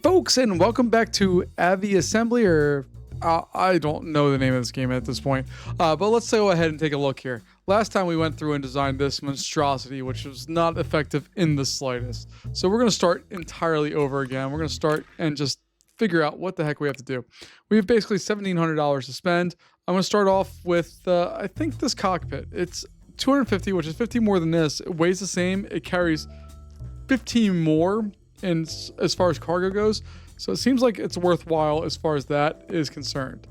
folks, and welcome back to Aviassembly, or I don't know the name of this game at this point, but let's go ahead and take a look here. Last time we went through and designed this monstrosity, which was not effective in the slightest. So we're going to start entirely over again. We're going to start and just figure out what the heck we have to do. We have basically $1,700 to spend. I'm going to start off with, I think, this cockpit. It's 250, which is 50 more than this. It weighs the same. It carries 15 more in as far as cargo goes, so it seems like it's worthwhile as far as that is concerned.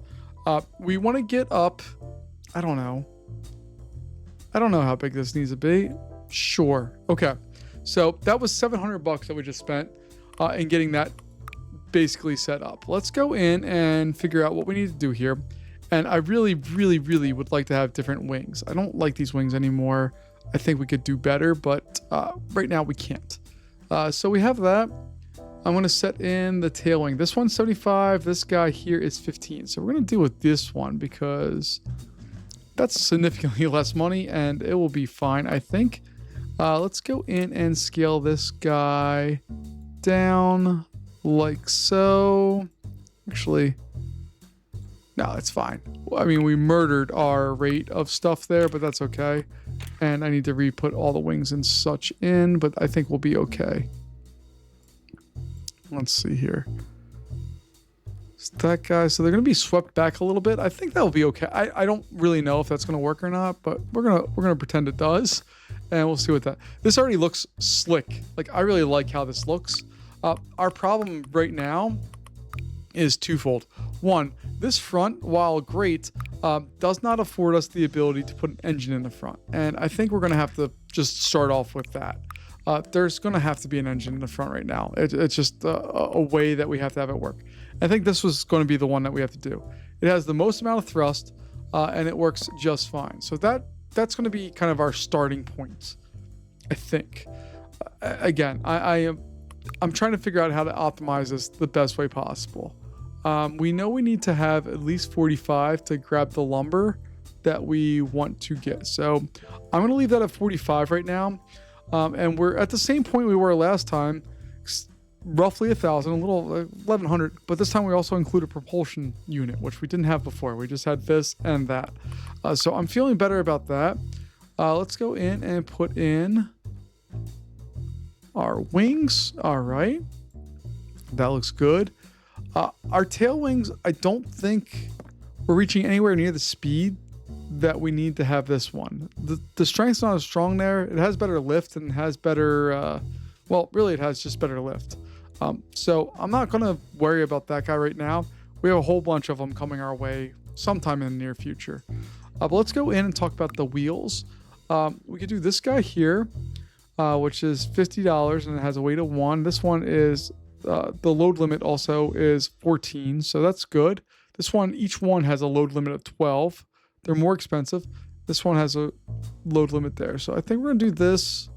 We want to get up, I don't know how big this needs to be. Sure, okay, so that was $700 that we just spent in getting that basically set up. Let's go in and figure out what we need to do here. And I really would like to have different wings. I don't like these wings anymore. I think we could do better, but right now we can't. So we have that. I'm going to set in the tail wing. This one's 75. This guy here is 15. So we're going to deal with this one because that's significantly less money and it will be fine, I think. Let's go in and scale this guy down like so. Actually, no, it's fine. I mean, we murdered our rate of stuff there, but that's okay. And I need to re-put all the wings and such in, but I think we'll be okay. Let's see here. It's that guy. So they're going to be swept back a little bit. I think that'll be okay. I don't really know if that's going to work or not, but we're gonna pretend it does, and we'll see what that. This already looks slick. Like, I really like how this looks. Our problem right now is twofold. One, this front, while great, does not afford us the ability to put an engine in the front. And I think we're going to have to just start off with that. There's going to have to be an engine in the front right now. It's just a way that we have to have it work. I think this was going to be the one that we have to do. It has the most amount of thrust, and it works just fine. So that's going to be kind of our starting point, I think. Again, I'm trying to figure out how to optimize this the best way possible. We know we need to have at least 45 to grab the lumber that we want to get. So I'm going to leave that at 45 right now. And we're at the same point we were last time, roughly 1,000, a little 1,100. But this time we also include a propulsion unit, which we didn't have before. We just had this and that. So I'm feeling better about that. Let's go in and put in our wings. All right. That looks good. Our tail wings, I don't think we're reaching anywhere near the speed that we need to have this one. The strength's not as strong there. It has better lift and has better, well, really it has just better lift. So I'm not going to worry about that guy right now. We have a whole bunch of them coming our way sometime in the near future. But let's go in and talk about the wheels. We could do this guy here, which is $50 and it has a weight of 1. This one is... the load limit also is 14, so that's good. This one, each one has a load limit of 12. They're more expensive. This one has a load limit there. So I think we're going to do this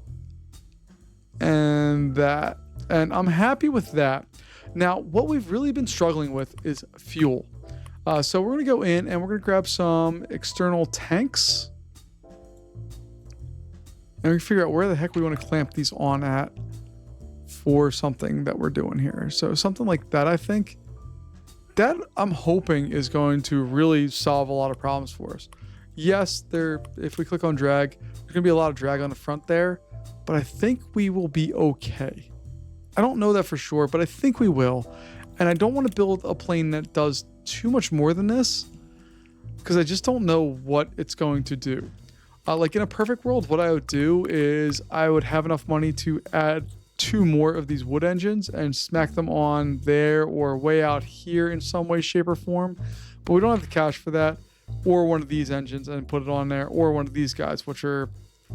and that. And I'm happy with that. Now, what we've really been struggling with is fuel. So we're going to go in and we're going to grab some external tanks. And we figure out where the heck we want to clamp these on at for something that we're doing here. So something like that, I think. That, I'm hoping, is going to really solve a lot of problems for us. Yes, if we click on drag, there's going to be a lot of drag on the front there, but I think we will be okay. I don't know that for sure, but I think we will. And I don't want to build a plane that does too much more than this, because I just don't know what it's going to do. Like, in a perfect world, what I would do is I would have enough money to add 2 more of these wood engines and smack them on there or way out here in some way, shape, or form. But we don't have the cash for that, or one of these engines and put it on there, or one of these guys, which are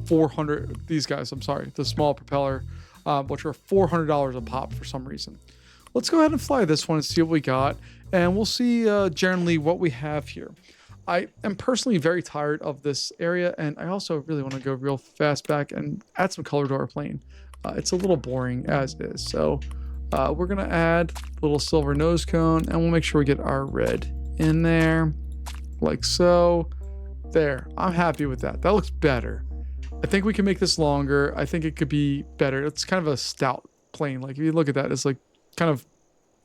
400. These guys, I'm sorry, the small propeller, which are $400 a pop for some reason. Let's go ahead and fly this one and see what we got, and we'll see generally what we have here. I am personally very tired of this area, and I also really want to go real fast back and add some color to our plane. It's a little boring as is. So we're going to add a little silver nose cone, and we'll make sure we get our red in there like so. There. I'm happy with that. That looks better. I think we can make this longer. I think it could be better. It's kind of a stout plane. Like, if you look at that, it's like kind of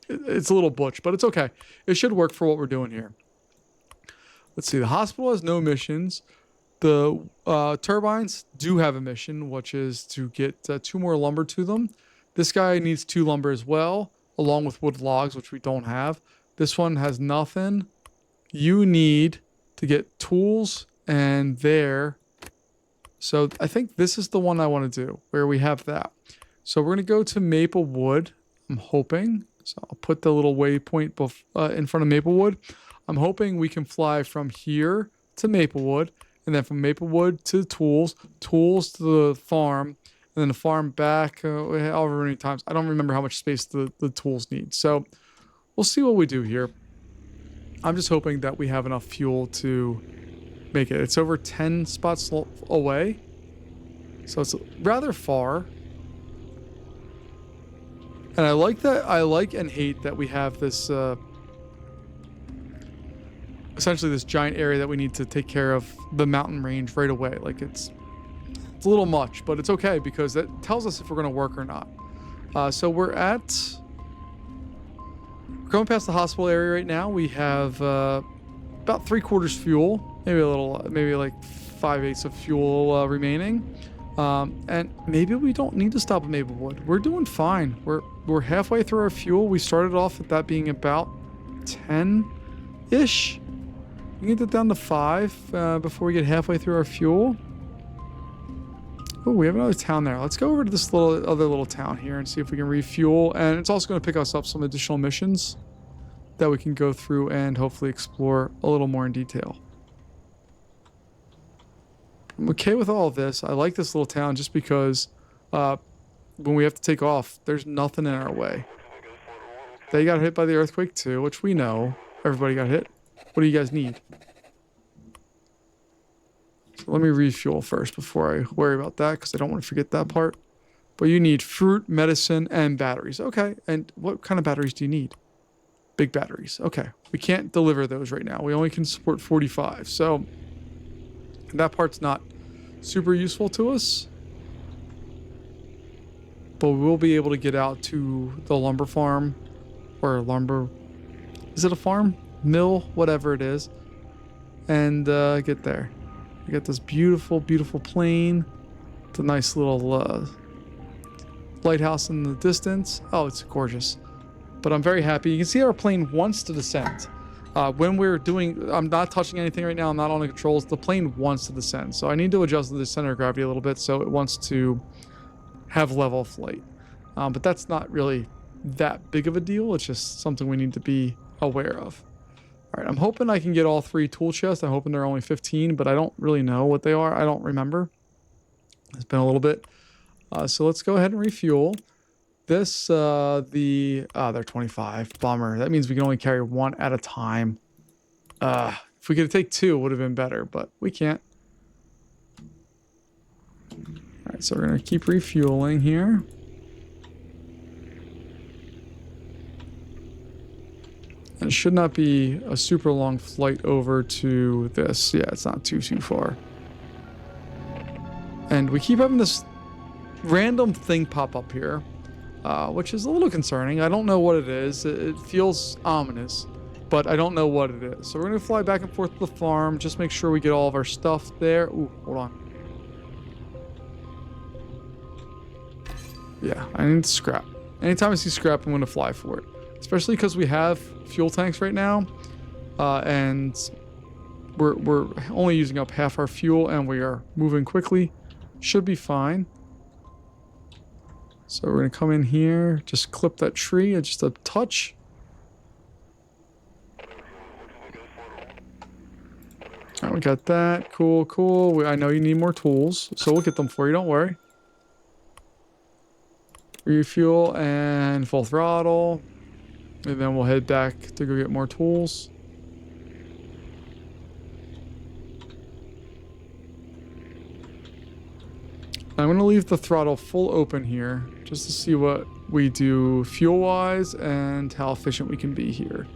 it's a little butch, but it's okay. It should work for what we're doing here. Let's see. The hospital has no missions. The turbines do have a mission, which is to get 2 more lumber to them. This guy needs 2 lumber as well, along with wood logs, which we don't have. This one has nothing. You need to get tools and there. So I think this is the one I want to do, where we have that. So we're going to go to Maplewood, I'm hoping. So I'll put the little waypoint in front of Maplewood. I'm hoping we can fly from here to Maplewood, and then from Maplewood to tools to the farm, and then the farm back however many times. I don't remember how much space the tools need. So we'll see what we do here. I'm just hoping that we have enough fuel to make it. It's over 10 spots away, so it's rather far. And I like that. I like and hate that we have this essentially this giant area that we need to take care of the mountain range right away. Like it's a little much, but it's okay because that tells us if we're going to work or not. So we're going past the hospital area right now. We have about 3/4 fuel, maybe a little, maybe like 5/8 of fuel remaining. And maybe we don't need to stop at Maplewood. We're doing fine. We're halfway through our fuel. We started off with that being about 10-ish. We can get it down to 5 before we get halfway through our fuel. Oh, we have another town there. Let's go over to this other little town here and see if we can refuel. And it's also going to pick us up some additional missions that we can go through and hopefully explore a little more in detail. I'm okay with all of this. I like this little town just because when we have to take off, there's nothing in our way. They got hit by the earthquake too, which we know. Everybody got hit. What do you guys need? So let me refuel first before I worry about that because I don't want to forget that part. But you need fruit, medicine, and batteries. Okay, and what kind of batteries do you need? Big batteries. Okay, we can't deliver those right now. We only can support 45. So that part's not super useful to us. But we will be able to get out to the lumber farm. Or lumber... Is it a farm? Mill? Whatever it is. And get there. We got this beautiful, beautiful plain. It's a nice little lighthouse in the distance. Oh, it's gorgeous. But I'm very happy. You can see our plane wants to descend. When we're doing... I'm not touching anything right now. I'm not on the controls. The plane wants to descend. So I need to adjust the center of gravity a little bit so it wants to have level flight. But that's not really that big of a deal. It's just something we need to be aware of. All right, I'm hoping I can get all 3 tool chests. I'm hoping they're only 15, but I don't really know what they are. I don't remember. It's been a little bit. So let's go ahead and refuel. This, they're 25. Bummer. That means we can only carry 1 at a time. If we could take 2, it would have been better, but we can't. All right, so we're going to keep refueling here. And it should not be a super long flight over to this. Yeah, it's not too far. And we keep having this random thing pop up here, which is a little concerning. I don't know what it is. It feels ominous, but I don't know what it is. So we're going to fly back and forth to the farm. Just make sure we get all of our stuff there. Ooh, hold on. Yeah, I need scrap. Anytime I see scrap, I'm going to fly for it. Especially because we have fuel tanks right now, and we're only using up half our fuel, and we are moving quickly. Should be fine. So we're going to come in here, just clip that tree, just a touch. All right, we got that. Cool, cool. I know you need more tools, so we'll get them for you. Don't worry. Refuel and full throttle. And then we'll head back to go get more tools. I'm going to leave the throttle full open here just to see what we do fuel-wise and how efficient we can be here.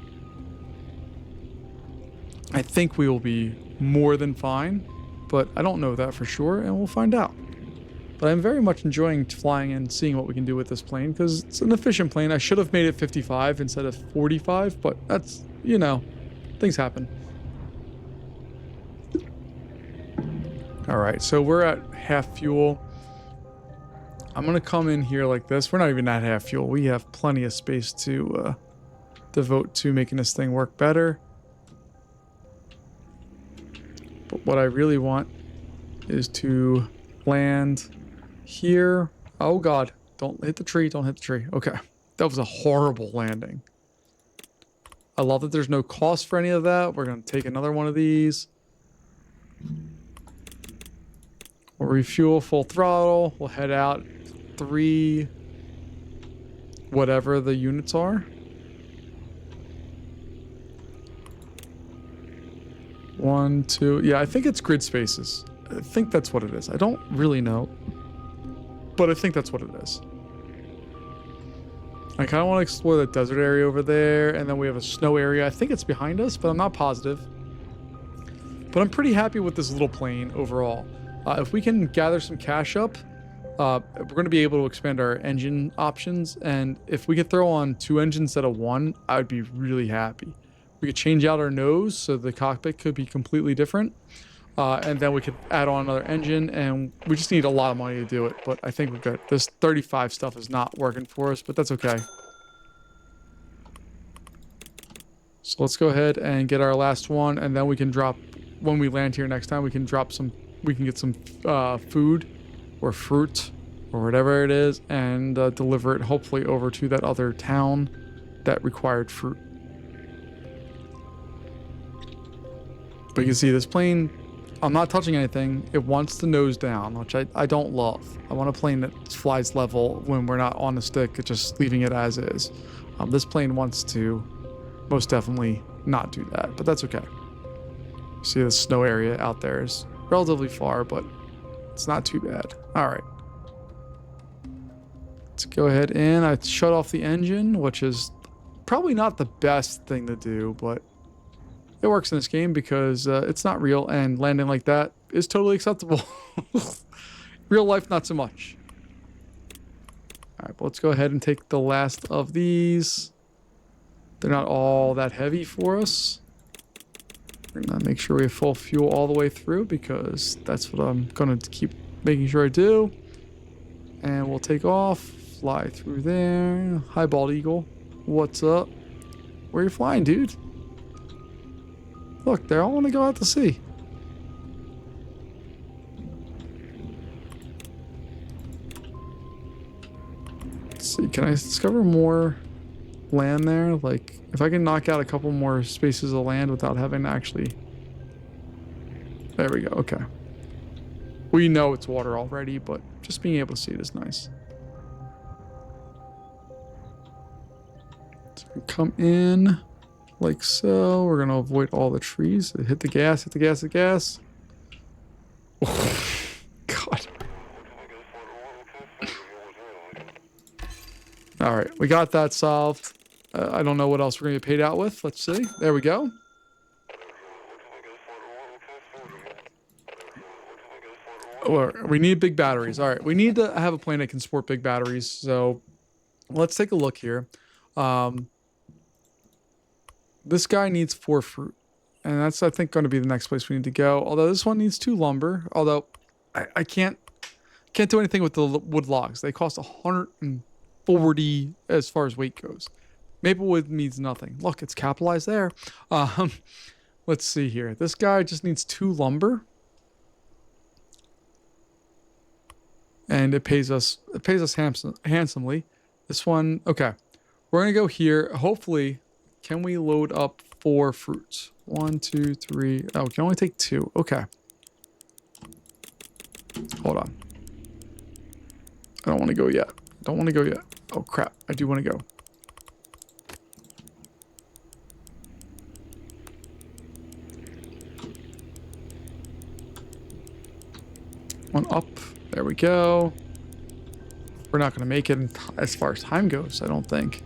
I think we will be more than fine, but I don't know that for sure, and we'll find out. But I'm very much enjoying flying and seeing what we can do with this plane because it's an efficient plane. I should have made it 55 instead of 45, but that's, you know, things happen. All right, so we're at half fuel. I'm going to come in here like this. We're not even at half fuel. We have plenty of space to devote to making this thing work better. But what I really want is to land here. Oh God, don't hit the tree, don't hit the tree. Okay, that was a horrible landing. I love that there's no cost for any of that. We're gonna take another one of these. We'll refuel full throttle. We'll head out 3, whatever the units are. 1, 2, yeah, I think it's grid spaces. I think that's what it is. I don't really know, but I think that's what it is. I kind of want to explore the desert area over there, and then we have a snow area. I think it's behind us, but I'm not positive. But I'm pretty happy with this little plane overall. If we can gather some cash up, we're going to be able to expand our engine options, and if we could throw on 2 engines instead of 1, I would be really happy. We could change out our nose so the cockpit could be completely different. And then we could add on another engine, and we just need a lot of money to do it. But I think we're good. This 35 stuff is not working for us, but that's okay. So let's go ahead and get our last one, and then we can drop, when we land here next time, we can drop some, we can get some food or fruit or whatever it is, and deliver it hopefully over to that other town that required fruit. But you can see this plane, I'm not touching anything. It wants the nose down, which I don't love. I want a plane that flies level when we're not on the stick, just leaving it as is. This plane wants to most definitely not do that, but that's okay. See, the snow area out there is relatively far, but it's not too bad. All right. Let's go ahead and I shut off the engine, which is probably not the best thing to do, but it works in this game because it's not real, and landing like that is totally acceptable. Real life, not so much. All right, but let's go ahead and take the last of these. They're not all that heavy for us. We're gonna make sure we have full fuel all the way through because that's what I'm gonna keep making sure I do. And we'll take off, fly through there. Hi, bald eagle. What's up? Where are you flying, dude? Look, they all want to go out to sea. Let's see, can I discover more land there? Like, if I can knock out a couple more spaces of land without having to actually... There we go, okay. We know it's water already, but just being able to see it is nice. So we come in... like so. We're gonna avoid all the trees. Hit the gas, hit the gas, hit the gas. Oh, God. All right, we got that solved. I don't know what else we're gonna get paid out with. Let's see. There we go. We need big batteries. All right, we need to have a plane that can support big batteries. So let's take a look here. This guy needs 4 fruit, and that's, I think, going to be the next place we need to go. Although this one needs 2 lumber. Although I can't do anything with the wood logs. They cost 140 as far as weight goes. Maple wood means nothing. Look, it's capitalized there. Let's see here. This guy just needs 2 lumber, and it pays us handsomely. This one, okay. We're gonna go here. Hopefully. Can we load up 4 fruits? 1, 2, 3. Oh, we can only take 2. Okay. Hold on. I don't want to go yet. Don't want to go yet. Oh, crap. I do want to go. One up. There we go. We're not going to make it as far as time goes, I don't think.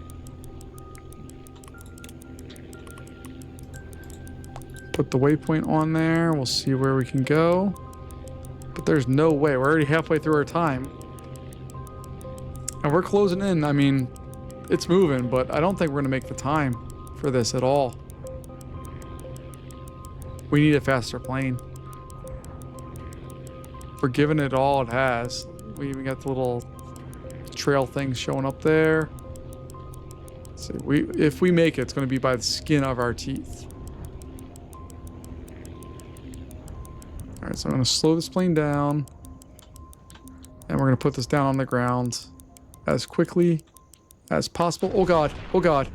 Put the waypoint on there. We'll see where we can go. But there's no way. We're already halfway through our time. And we're closing in. I mean, it's moving, but I don't think we're going to make the time for this at all. We need a faster plane. We're giving it all it has. We even got the little trail things showing up there. Let's see, if we make it, it's going to be by the skin of our teeth. All right, so I'm going to slow this plane down. And we're going to put this down on the ground as quickly as possible. Oh, God. Oh, God.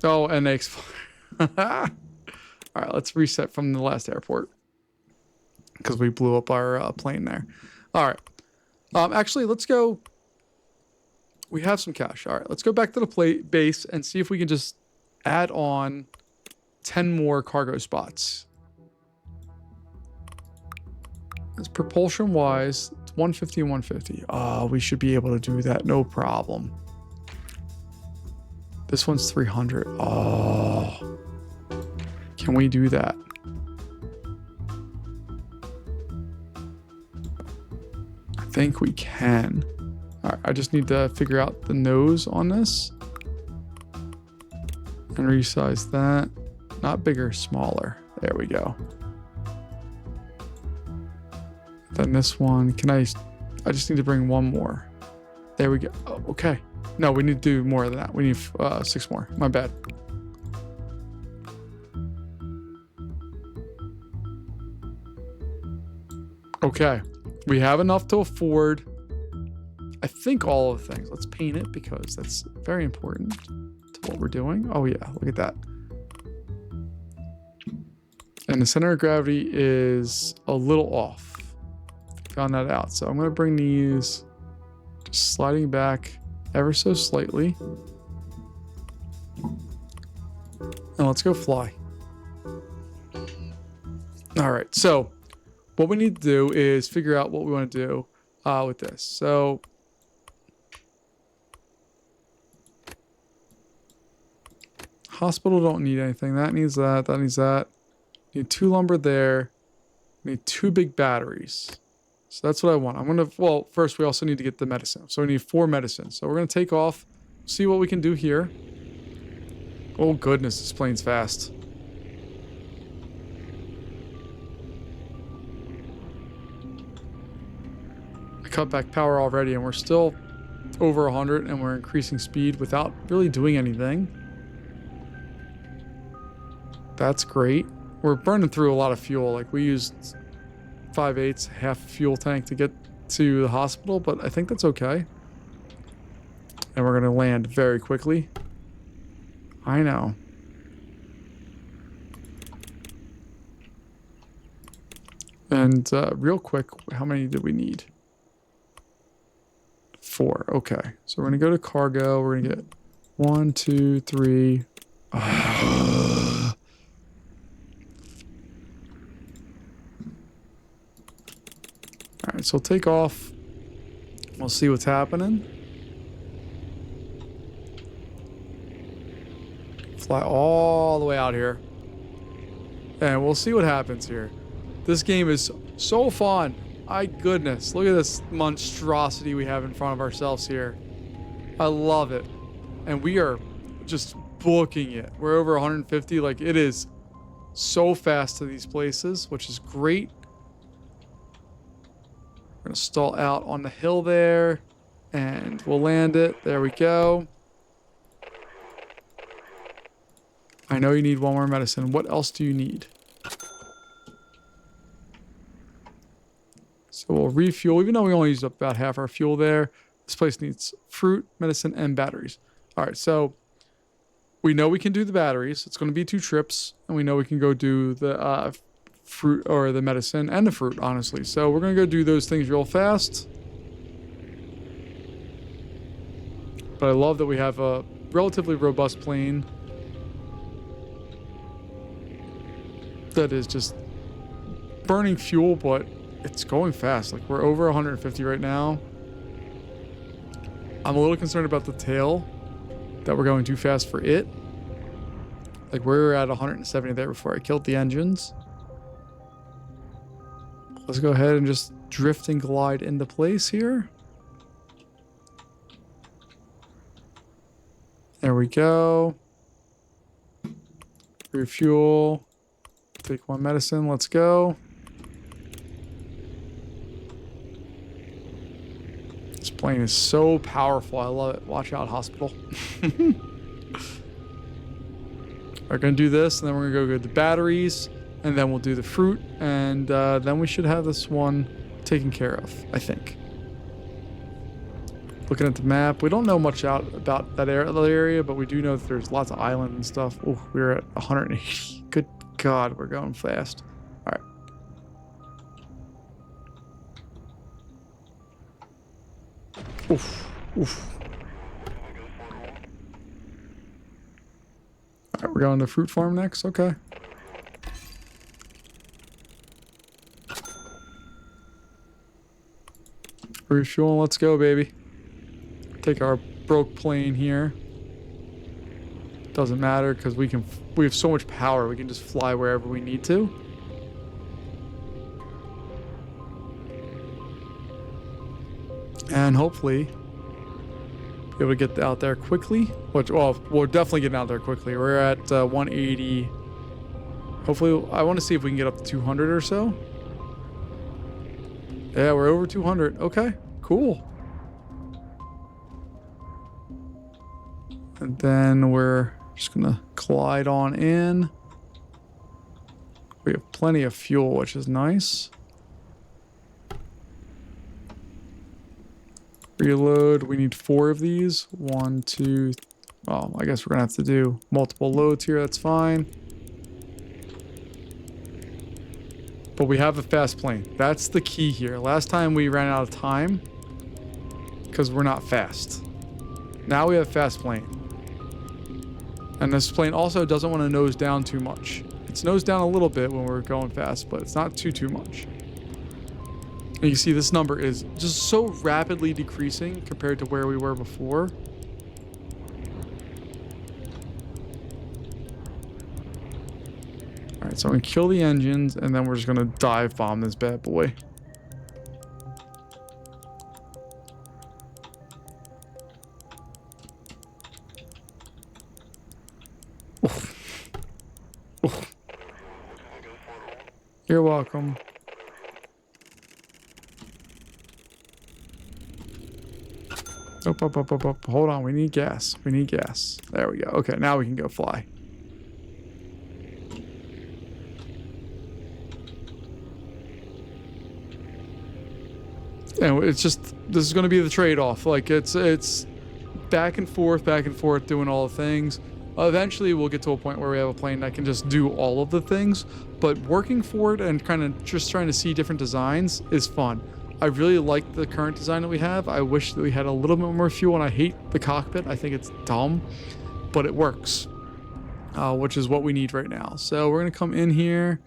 Oh, and they explode. All right, let's reset from the last airport. Because we blew up our plane there. All right. Actually, let's go. We have some cash. All right, let's go back to the base and see if we can just add on 10 more cargo spots. It's propulsion-wise, it's 150 and 150. Oh, we should be able to do that. No problem. This one's 300. Oh. Can we do that? I think we can. All right, I just need to figure out the nose on this. And resize that. Not bigger, smaller. There we go. Then this one, I just need to bring one more. There we go. Oh, okay. No, we need to do more than that. We need 6 more. My bad. Okay. We have enough to afford, I think, all of the things. Let's paint it because that's very important to what we're doing. Oh, yeah. Look at that. And the center of gravity is a little off. Found that out. So I'm going to bring these just sliding back ever so slightly. And let's go fly. All right. So what we need to do is figure out what we want to do with this. So hospital don't need anything. That needs that. That needs that. Need 2 lumber there. Need 2 big batteries. So that's what I want. I'm going to, well, first we also need to get the medicine. So we need 4 medicines. So we're going to take off, see what we can do here. Oh goodness, this plane's fast. I cut back power already and we're still over 100 and we're increasing speed without really doing anything. That's great. We're burning through a lot of fuel. Like we used 5/8, half fuel tank to get to the hospital, but I think that's okay. And we're going to land very quickly. I know. And real quick, how many did we need? 4. Okay. So we're going to go to cargo. We're going to get 1, 2, 3. All right, so we'll take off. We'll see what's happening. Fly all the way out here. And we'll see what happens here. This game is so fun. My goodness. Look at this monstrosity we have in front of ourselves here. I love it. And we are just booking it. We're over 150. Like, it is so fast to these places, which is great. We're going to stall out on the hill there, and we'll land it. There we go. I know you need 1 more medicine. What else do you need? So we'll refuel, even though we only used up about half our fuel there. This place needs fruit, medicine, and batteries. All right, so we know we can do the batteries. It's going to be 2 trips, and we know we can go do the fruit or the medicine and the fruit, honestly. So we're going to go do those things real fast. But I love that we have a relatively robust plane that is just burning fuel, but it's going fast. Like, we're over 150 right now. I'm a little concerned about the tail, that we're going too fast for it. Like, we were at 170 there before I killed the engines. Let's go ahead and just drift and glide into place here. There we go. Refuel. Take one medicine. Let's go. This plane is so powerful. I love it. Watch out, hospital. We're going to do this, and then we're going to go get the batteries, and then we'll do the fruit, and then we should have this one taken care of, I think. Looking at the map, we don't know much about that area, but we do know that there's lots of islands and stuff. Oh, we're at 180. Good God, we're going fast. All right. Oof, oof. All right, we're going to fruit farm next. Okay. Refuel, let's go, baby. Take our broke plane here. Doesn't matter because we have so much power. We can just fly wherever we need to. And hopefully be able to get out there quickly. Which, well, we're definitely getting out there quickly. We're at 180. Hopefully, I want to see if we can get up to 200 or so. Yeah, we're over 200. Okay, cool. And then we're just gonna glide on in. We have plenty of fuel, which is nice. Reload. We need 4 of these. 1, 2. Well, I guess we're gonna have to do multiple loads here. That's fine. But we have a fast plane. That's the key here. Last time we ran out of time because we're not fast. Now we have a fast plane. And this plane also doesn't want to nose down too much. It's nose down a little bit when we're going fast, but it's not too much. And you see this number is just so rapidly decreasing compared to where we were before. All right, so I'm gonna kill the engines and then we're just gonna dive bomb this bad boy. You're welcome. Up. Hold on, we need gas. We need gas. There we go. Okay, now we can go fly. And it's just, this is going to be the trade-off. Like, it's back and forth, doing all the things. Eventually, we'll get to a point where we have a plane that can just do all of the things. But working for it and kind of just trying to see different designs is fun. I really like the current design that we have. I wish that we had a little bit more fuel, and I hate the cockpit. I think it's dumb, but it works, which is what we need right now. So we're going to come in here.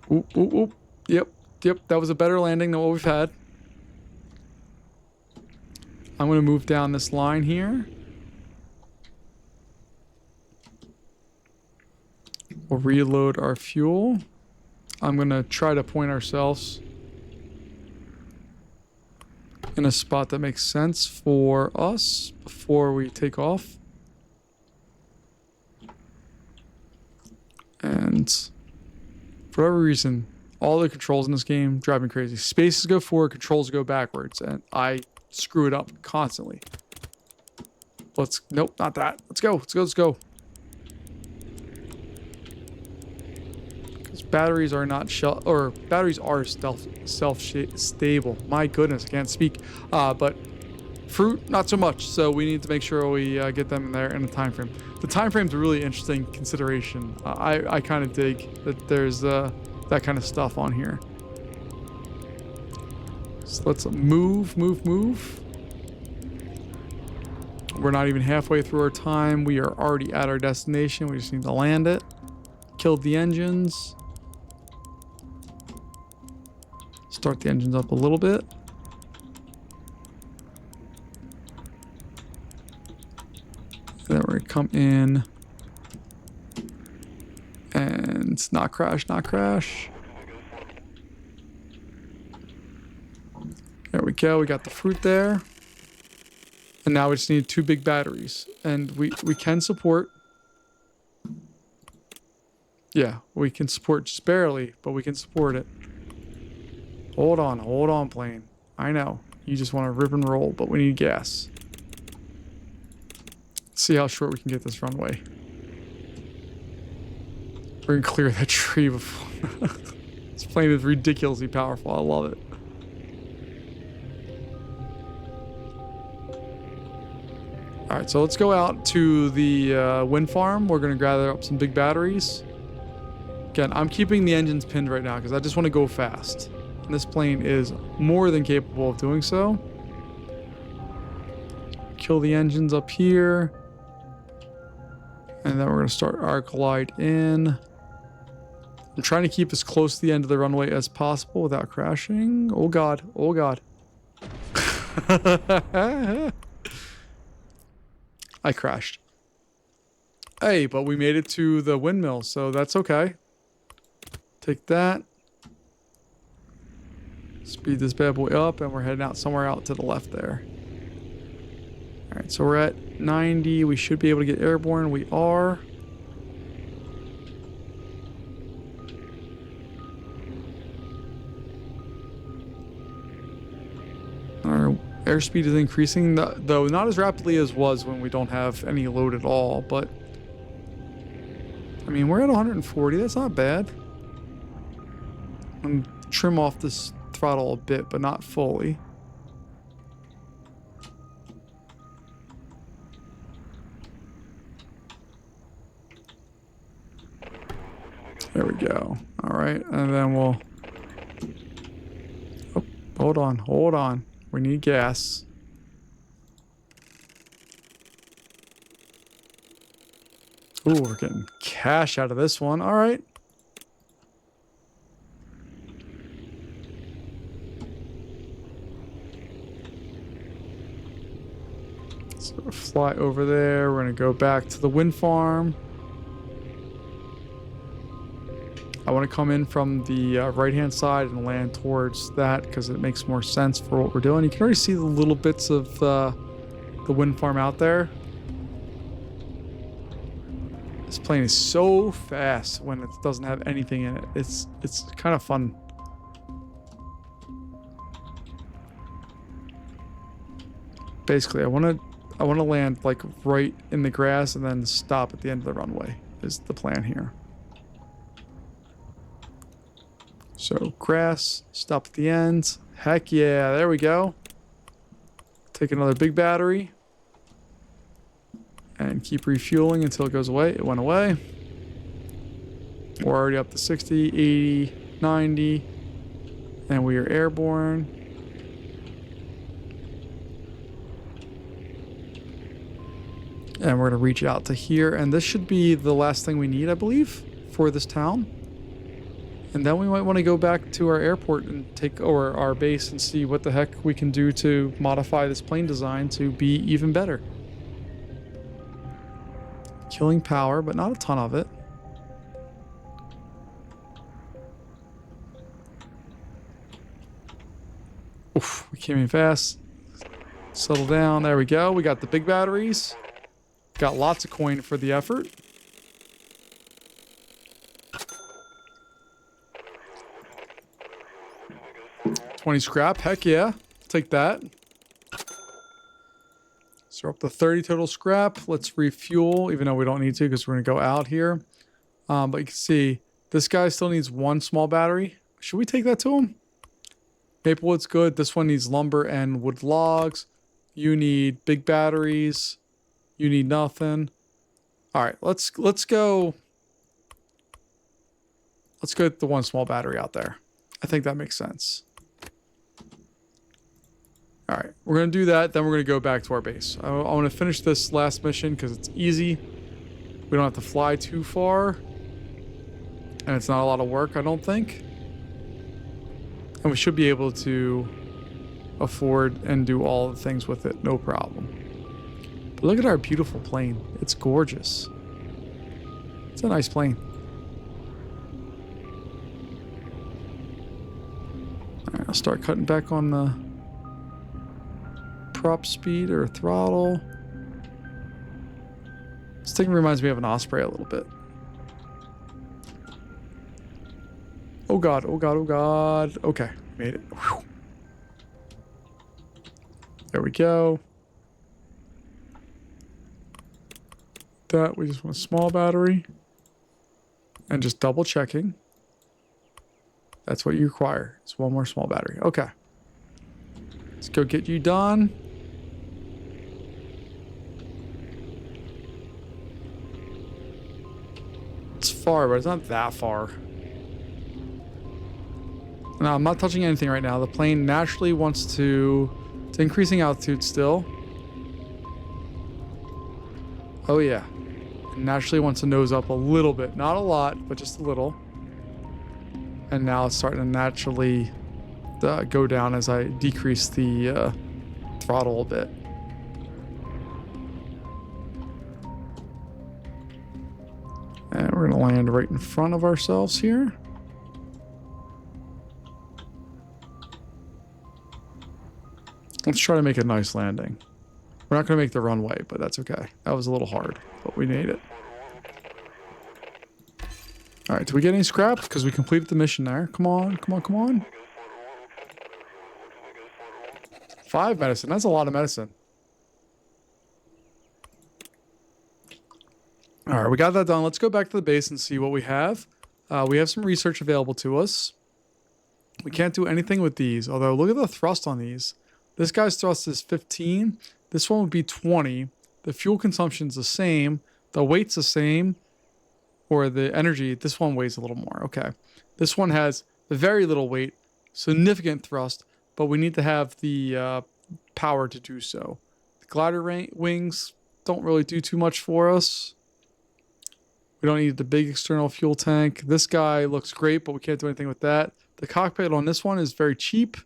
Oop. Yep. That was a better landing than what we've had. I'm going to move down this line here. We'll reload our fuel. I'm going to try to point ourselves in a spot that makes sense for us before we take off. And for whatever reason, all the controls in this game drive me crazy. Spaces go forward, controls go backwards, and I screw it up constantly. Nope, not that. Let's go. Because batteries are not batteries are self-stable. My goodness, I can't speak. But fruit, not so much. So we need to make sure we get them in there in a time frame. The time frame is a really interesting consideration. I kind of dig that there's that kind of stuff on here. So let's move. We're not even halfway through our time. We are already at our destination. We just need to land it. Killed the engines. Start the engines up a little bit. And then we're gonna come in and It's not crash, not crash. There we go. We got the fruit there. And now we just need 2 big batteries. And we can support. Yeah, we can support just barely, but we can support it. Hold on, plane. I know. You just want to rip and roll, but we need gas. Let's see how short we can get this runway. We're going to clear that tree before. This plane is ridiculously powerful. I love it. Alright, so let's go out to the wind farm. We're going to gather up some big batteries. Again, I'm keeping the engines pinned right now because I just want to go fast. And this plane is more than capable of doing so. Kill the engines up here. And then we're going to start our glide in. I'm trying to keep as close to the end of the runway as possible without crashing. Oh god, oh god. I crashed. Hey, but we made it to the windmill, so that's okay. Take that. Speed this bad boy up, and we're heading out somewhere out to the left there. Alright, so we're at 90. We should be able to get airborne. We are. Our airspeed is increasing, though not as rapidly as was when we don't have any load at all, but I mean, we're at 140. That's not bad. I'm gonna trim off this throttle a bit, but not fully. There we go. All right, and then we'll... Oh, hold on. We need gas. Ooh, we're getting cash out of this one. All right. So we'll fly over there. We're going to go back to the wind farm. I want to come in from the right-hand side and land towards that because it makes more sense for what we're doing. You can already see the little bits of the wind farm out there. This plane is so fast when it doesn't have anything in it. It's kind of fun. Basically, I want to land like right in the grass and then stop at the end of the runway is the plan here. So grass, stop at the end. Heck yeah, there we go. Take another big battery. And keep refueling until it goes away. It went away. We're already up to 60, 80, 90. And we are airborne. And we're going to reach out to here. And this should be the last thing we need, I believe, for this town. And then we might want to go back to our airport and take over our base and see what the heck we can do to modify this plane design to be even better. Killing power, but not a ton of it. Oof, we came in fast. Settle down. There we go. We got the big batteries. Got lots of coin for the effort. $20 scrap. Heck yeah. Take that. So we're up to 30 total scrap. Let's refuel, even though we don't need to because we're going to go out here. But you can see this guy still needs 1 small battery. Should we take that to him? Maplewood's good. This one needs lumber and wood logs. You need big batteries. You need nothing. All right, let's go. Let's get the 1 small battery out there. I think that makes sense. All right, we're going to do that. Then we're going to go back to our base. I want to finish this last mission because it's easy. We don't have to fly too far. And it's not a lot of work, I don't think. And we should be able to afford and do all the things with it. No problem. But look at our beautiful plane. It's gorgeous. It's a nice plane. I'll start cutting back on the prop speed or throttle. This thing reminds me of an Osprey a little bit. Oh god, oh god, oh god. Okay, made it. Whew. There we go. That, we just want a small battery. And just double checking. That's what you require. It's one more small battery. Okay. Let's go get you done. It's far, but it's not that far. No, I'm not touching anything right now. The plane naturally wants to... It's increasing altitude still. Oh yeah. It naturally wants to nose up a little bit. Not a lot, but just a little. And now it's starting to naturally go down as I decrease the throttle a bit. And we're going to land right in front of ourselves here. Let's try to make a nice landing. We're not going to make the runway, but that's okay. That was a little hard, but we made it. All right, did we get any scrap? Because we completed the mission there. Come on, come on, come on. 5 medicine. That's a lot of medicine. All right, we got that done. Let's go back to the base and see what we have. We have some research available to us. We can't do anything with these, although look at the thrust on these. This guy's thrust is 15. This one would be 20. The fuel consumption's the same. The weight's the same. Or the energy, this one weighs a little more. Okay. This one has very little weight, significant thrust, but we need to have the power to do so. The glider wings don't really do too much for us. We don't need the big external fuel tank. This guy looks great, but we can't do anything with that. The cockpit on this one is very cheap.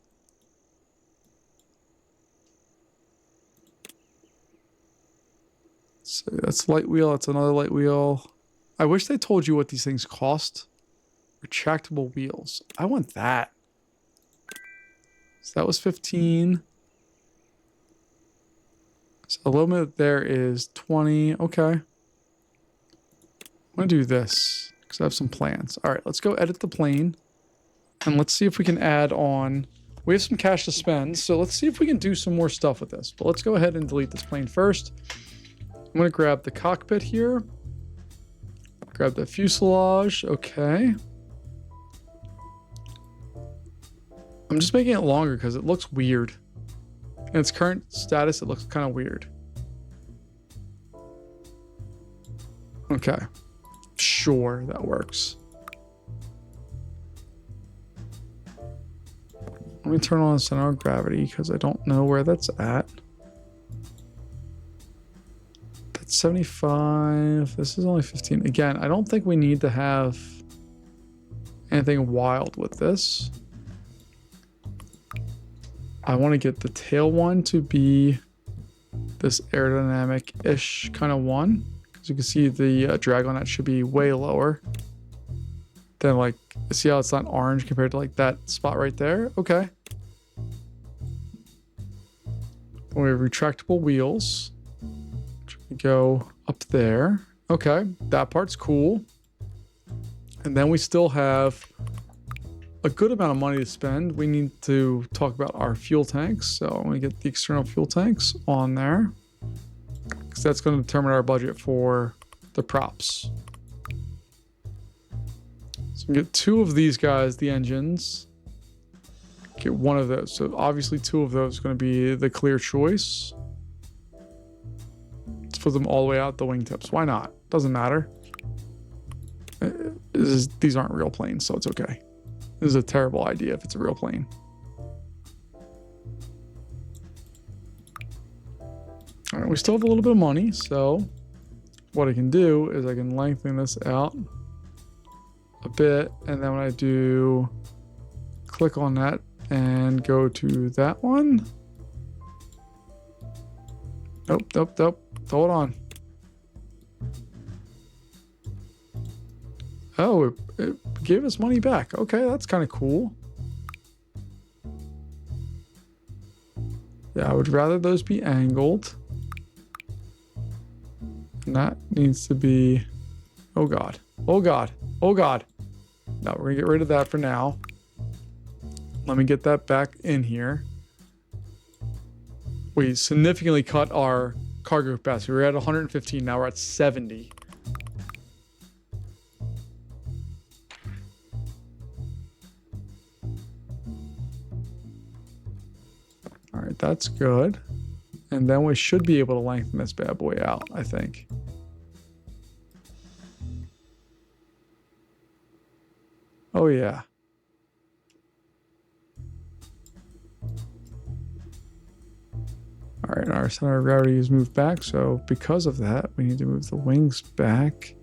So that's light wheel. That's another light wheel. I wish they told you what these things cost. Retractable wheels. I want that. So that was 15. So the limit there is 20. Okay. I'm going to do this because I have some plans. All right, let's go edit the plane. And let's see if we can add on. We have some cash to spend. So let's see if we can do some more stuff with this. But let's go ahead and delete this plane first. I'm going to grab the cockpit here. Grab the fuselage. Okay. I'm just making it longer because it looks weird. In its current status, it looks kind of weird. Okay. Sure, that works. Let me turn on center of gravity because I don't know where that's at. 75. This is only 15. Again, I don't think we need to have anything wild with this. I want to get the tail one to be this aerodynamic-ish kind of one. Because you can see the drag on that should be way lower than like, see how it's not orange compared to like that spot right there? Okay. We have retractable wheels. Go up there. Okay, that part's cool. And then we still have a good amount of money to spend. We need to talk about our fuel tanks. So I'm going to get the external fuel tanks on there because that's going to determine our budget for the props. So we get 2 of these guys, the engines. Get 1 of those. So obviously 2 of those are going to be the clear choice. Put them all the way out the wingtips. Why not? Doesn't matter. These aren't real planes, so it's okay. This is a terrible idea if it's a real plane. All right, we still have a little bit of money, so what I can do is I can lengthen this out a bit, and then when I do click on that and go to that one. Nope. Hold on. Oh, it gave us money back. Okay, that's kind of cool. Yeah, I would rather those be angled. And that needs to be... Oh, God. Oh, God. Oh, God. No, we're going to get rid of that for now. Let me get that back in here. We significantly cut our cargo capacity. We were at 115. Now we're at 70. All right, that's good. And then we should be able to lengthen this bad boy out, I think. Oh, yeah. All right, our center of gravity is moved back, so because of that, we need to move the wings back.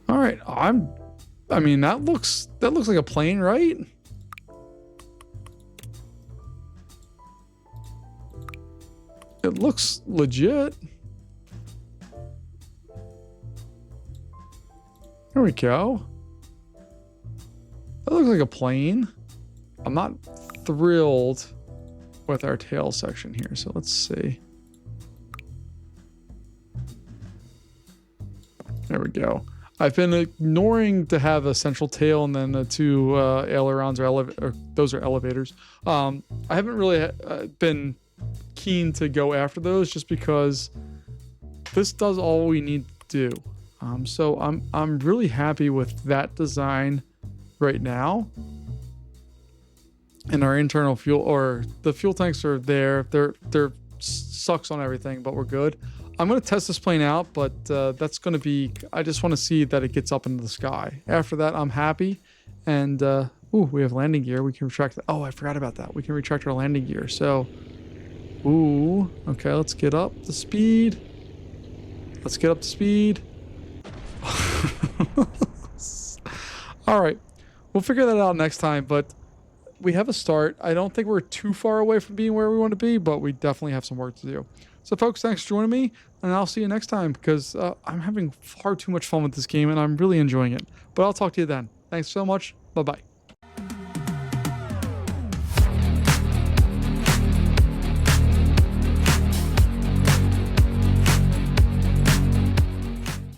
All right, I mean, that looks like a plane, right? It looks legit. There we go. That looks like a plane. I'm not thrilled with our tail section here, so let's see. There we go. I've been ignoring to have a central tail and then the two ailerons or those are elevators. I haven't really been keen to go after those just because this does all we need to do. So I'm really happy with that design right now. And our internal fuel, or the fuel tanks are there. They're sucks on everything, but we're good. I'm going to test this plane out, but that's going to be, I just want to see that it gets up into the sky. After that, I'm happy. And, ooh, we have landing gear. We can retract that. Oh, I forgot about that. We can retract our landing gear. So, ooh, okay, let's get up to speed. Let's get up to speed. All right, we'll figure that out next time, but we have a start. I don't think we're too far away from being where we want to be, but we definitely have some work to do. So folks, thanks for joining me, and I'll see you next time because I'm having far too much fun with this game and I'm really enjoying it. But I'll talk to you then. Thanks so much. Bye-bye.